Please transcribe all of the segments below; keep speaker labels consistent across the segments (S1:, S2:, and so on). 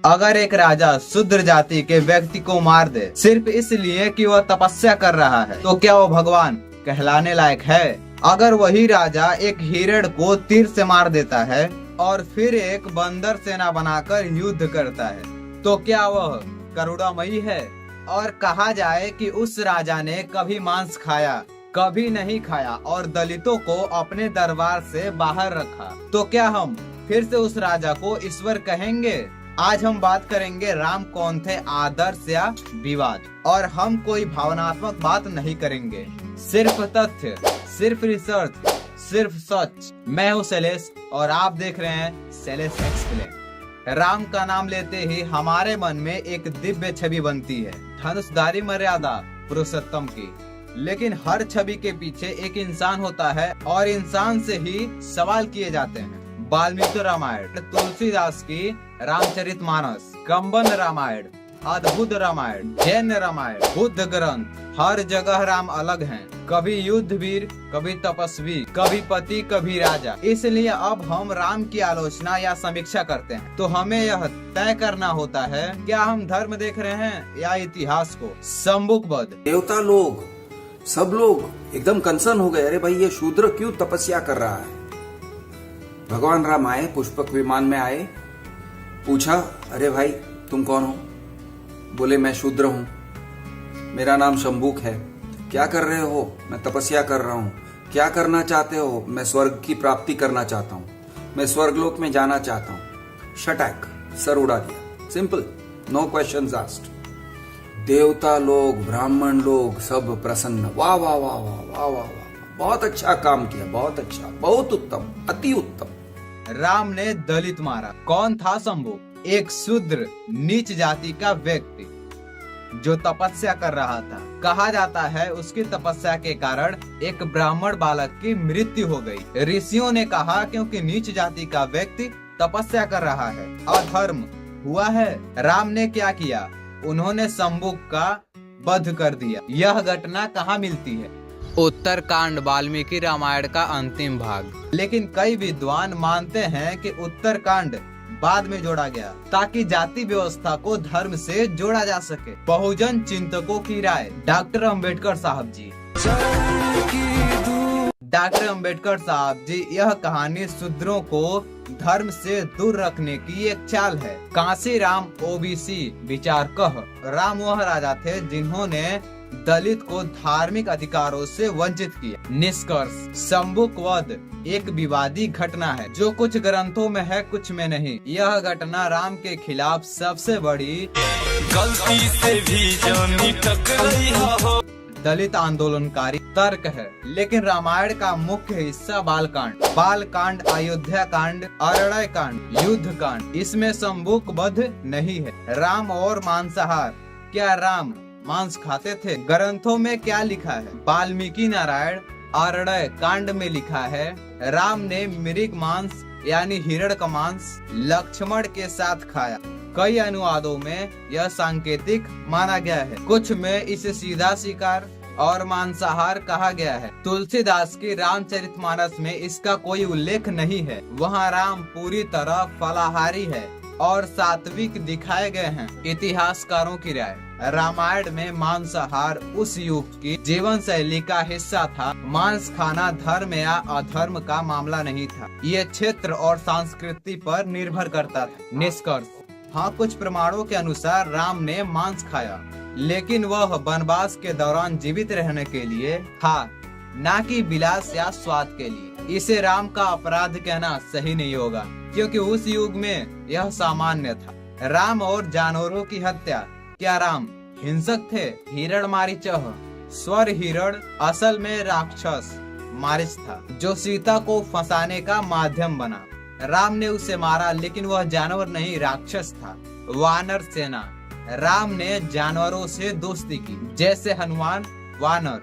S1: अगर एक राजा शूद्र जाति के व्यक्ति को मार दे सिर्फ इसलिए कि वह तपस्या कर रहा है, तो क्या वो भगवान कहलाने लायक है? अगर वही राजा एक हिरण को तीर से मार देता है और फिर एक बंदर सेना बनाकर युद्ध करता है, तो क्या वह करुणामयी है? और कहा जाए कि उस राजा ने कभी मांस खाया, कभी नहीं खाया और दलितों को अपने दरबार से बाहर रखा, तो क्या हम फिर से उस राजा को ईश्वर कहेंगे? आज हम बात करेंगे राम कौन थे, आदर्श या विवाद। और हम कोई भावनात्मक बात नहीं करेंगे, सिर्फ तथ्य, सिर्फ रिसर्च, सिर्फ सच। मैं हूँ शैलेश और आप देख रहे हैं शैलेश एक्सप्लेन। राम का नाम लेते ही हमारे मन में एक दिव्य छवि बनती है, धनुषधारी मर्यादा पुरुषोत्तम की। लेकिन हर छवि के पीछे एक इंसान होता है और इंसान से ही सवाल किए जाते हैं। वाल्मीकि रामायण, तुलसीदास की रामचरितमानस, कंबन रामायण, अद्भुत रामायण, जैन रामायण, बुद्ध ग्रंथ, हर जगह राम अलग हैं। कभी युद्ध वीर, कभी तपस्वी, कभी पति, कभी राजा। इसलिए अब हम राम की आलोचना या समीक्षा करते हैं तो हमें यह तय करना होता है क्या हम धर्म देख रहे हैं या इतिहास को। सम्मुखबद्ध
S2: देवता लोग, सब लोग एकदम कंसर्न हो गए, अरे भाई ये शूद्र क्यों तपस्या कर रहा है। भगवान राम आए, पुष्पक विमान में आए, पूछा अरे भाई तुम कौन हो? बोले मैं शूद्र हूं, मेरा नाम शंभुक है। क्या कर रहे हो? मैं तपस्या कर रहा हूं। क्या करना चाहते हो? मैं स्वर्ग की प्राप्ति करना चाहता हूं, मैं स्वर्गलोक में जाना चाहता हूं। शटैक, सर उड़ा दिया, सिंपल, नो क्वेश्चंस आस्क्ड। देवता लोग, ब्राह्मण लोग सब प्रसन्न, वाह वाह वाह वाह वाह वाह, बहुत अच्छा काम किया, बहुत अच्छा, बहुत उत्तम, अति उत्तम।
S1: राम ने दलित मारा। कौन था शंभु? एक शूद्र नीच जाति का व्यक्ति जो तपस्या कर रहा था। कहा जाता है उसकी तपस्या के कारण एक ब्राह्मण बालक की मृत्यु हो गई। ऋषियों ने कहा क्योंकि नीच जाति का व्यक्ति तपस्या कर रहा है, अधर्म हुआ है। राम ने क्या किया? उन्होंने शंभुक का वध कर दिया। यह घटना कहाँ मिलती है? उत्तरकांड, वाल्मीकि रामायण का अंतिम भाग। लेकिन कई विद्वान मानते हैं कि उत्तरकांड बाद में जोड़ा गया ताकि जाति व्यवस्था को धर्म से जोड़ा जा सके। बहुजन चिंतकों की राय, डॉक्टर अंबेडकर साहब जी। डॉक्टर अंबेडकर साहब जी, यह कहानी शूद्रों को धर्म से दूर रखने की एक चाल है। कांसी राम ओबीसी विचारकः, राम वह राजा थे जिन्होंने दलित को धार्मिक अधिकारों से वंचित किया। निष्कर्ष, शंभुक वध एक विवादी घटना है जो कुछ ग्रंथों में है, कुछ में नहीं। यह घटना राम के खिलाफ सबसे बड़ी गलती से भी जानी टकराई हो दलित आंदोलनकारी तर्क है। लेकिन रामायण का मुख्य हिस्सा बालकांड, अयोध्या कांड, अरण्य कांड, युद्ध कांड, इसमें शंभुक वध नहीं है। राम और मांसाहार, क्या राम मांस खाते थे? ग्रंथों में क्या लिखा है? वाल्मीकि रामायण अरण्य कांड में लिखा है राम ने मृग मांस यानी हिरण का मांस लक्ष्मण के साथ खाया। कई अनुवादों में यह सांकेतिक माना गया है, कुछ में इसे सीधा शिकार और मांसाहार कहा गया है। तुलसीदास की रामचरितमानस में इसका कोई उल्लेख नहीं है। वहाँ राम पूरी तरह फलाहारी है और सात्विक दिखाए गए हैं। इतिहासकारों की राय, रामायण में मांसाहार उस युग की जीवन शैली का हिस्सा था। मांस खाना धर्म या अधर्म का मामला नहीं था, ये क्षेत्र और संस्कृति पर निर्भर करता था। निष्कर्ष, हाँ, कुछ प्रमाणों के अनुसार राम ने मांस खाया, लेकिन वह वनवास के दौरान जीवित रहने के लिए था, न कि विलास या स्वाद के लिए। इसे राम का अपराध कहना सही नहीं होगा क्योंकि उस युग में यह सामान्य था। राम और जानवरों की हत्या, क्या राम हिंसक थे? हिरण मारीचह, स्वर हिरण असल में राक्षस मारीच था जो सीता को फंसाने का माध्यम बना। राम ने उसे मारा, लेकिन वह जानवर नहीं, राक्षस था। वानर सेना, राम ने जानवरों से दोस्ती की, जैसे हनुमान वानर,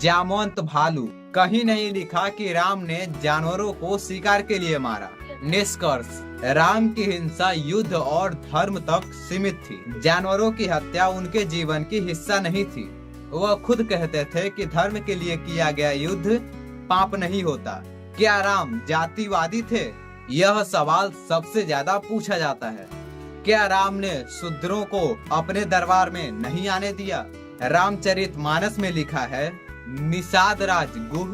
S1: जामवंत भालू। कहीं नहीं लिखा कि राम ने जानवरों को शिकार के लिए मारा। निष्कर्ष, राम की हिंसा युद्ध और धर्म तक सीमित थी। जानवरों की हत्या उनके जीवन की हिस्सा नहीं थी। वह खुद कहते थे कि धर्म के लिए किया गया युद्ध पाप नहीं होता। क्या राम जातिवादी थे? यह सवाल सबसे ज्यादा पूछा जाता है। क्या राम ने शूद्रों को अपने दरबार में नहीं आने दिया? रामचरितमानस में लिखा है, निषाद राज गुह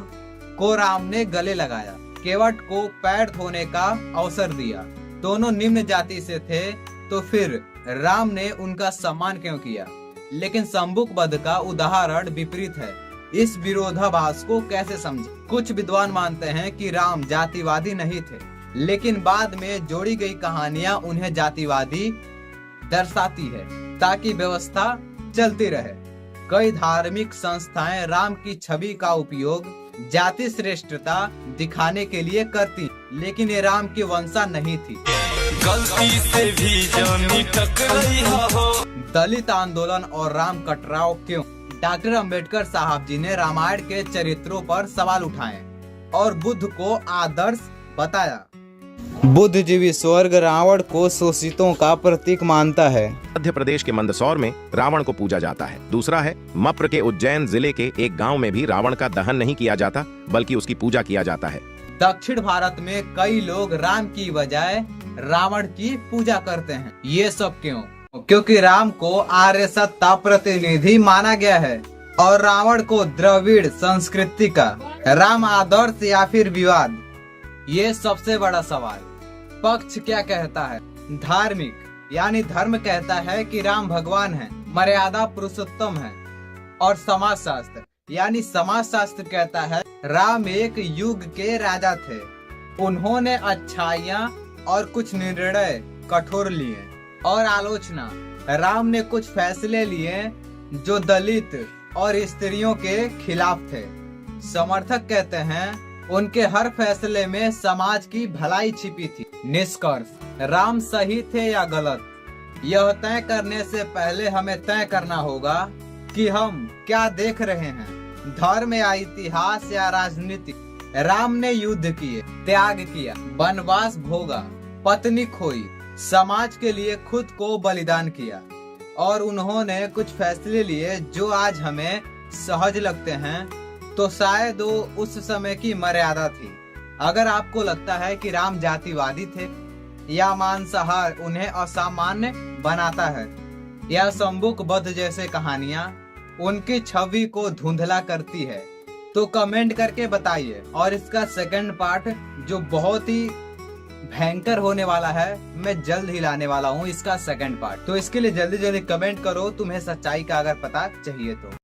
S1: को राम ने गले लगाया, केवट को पैर धोने का अवसर दिया। दोनों निम्न जाति से थे, तो फिर राम ने उनका सम्मान क्यों किया? लेकिन शंभुक वध का उदाहरण विपरीत है। इस विरोधाभास को कैसे समझे? कुछ विद्वान मानते हैं कि राम जातिवादी नहीं थे, लेकिन बाद में जोड़ी गई कहानियां उन्हें जातिवादी दर्शाती है ताकि व्यवस्था चलती रहे। कई धार्मिक संस्थाएं राम की छवि का उपयोग जाति श्रेष्ठता दिखाने के लिए करती, लेकिन ये राम की वंशा नहीं थी।
S3: गलती से भी जानी टकराई हो।
S1: दलित आंदोलन और राम कटराव क्यों? डॉक्टर अंबेडकर साहब जी ने रामायण के चरित्रों पर सवाल उठाए और बुद्ध को आदर्श बताया। बुद्धिजीवी स्वर्ग रावण को शोषितों का प्रतीक मानता है।
S4: मध्य प्रदेश के मंदसौर में रावण को पूजा जाता है। दूसरा है मप्र के उज्जैन जिले के एक गांव में भी रावण का दहन नहीं किया जाता, बल्कि उसकी पूजा किया जाता है।
S1: दक्षिण भारत में कई लोग राम की बजाय रावण की पूजा करते हैं। ये सब क्यों? क्योंकि राम को आर्य सत्ता प्रतिनिधि माना गया है और रावण को द्रविड़ संस्कृति का। राम आदर्श या फिर विवाद, ये सबसे बड़ा सवाल। पक्ष क्या कहता है? धार्मिक यानी धर्म कहता है कि राम भगवान है, मर्यादा पुरुषोत्तम है। और समाजशास्त्र यानी समाजशास्त्र कहता है राम एक युग के राजा थे, उन्होंने अच्छाइयाँ और कुछ निर्णय कठोर लिए। और आलोचना, राम ने कुछ फैसले लिए जो दलित और स्त्रियों के खिलाफ थे। समर्थक कहते हैं उनके हर फैसले में समाज की भलाई छिपी थी। निष्कर्ष, राम सही थे या गलत, यह तय करने से पहले हमें तय करना होगा कि हम क्या देख रहे हैं, धर्म या इतिहास या राजनीति। राम ने युद्ध किए, त्याग किया, वनवास भोगा, पत्नी खोई, समाज के लिए खुद को बलिदान किया और उन्होंने कुछ फैसले लिए जो आज हमें सहज लगते हैं, तो शायद वो उस समय की मर्यादा थी। अगर आपको लगता है कि राम जातिवादी थे या मांसाहार उन्हें असामान्य बनाता है या शंभुक वध जैसे कहानियां उनकी छवि को धुंधला करती है, तो कमेंट करके बताइए। और इसका सेकंड पार्ट जो बहुत ही भयंकर होने वाला है, मैं जल्द ही लाने वाला हूँ इसका सेकंड पार्ट। तो इसके लिए जल्दी जल्दी कमेंट करो तुम्हें सच्चाई का अगर पता चाहिए तो।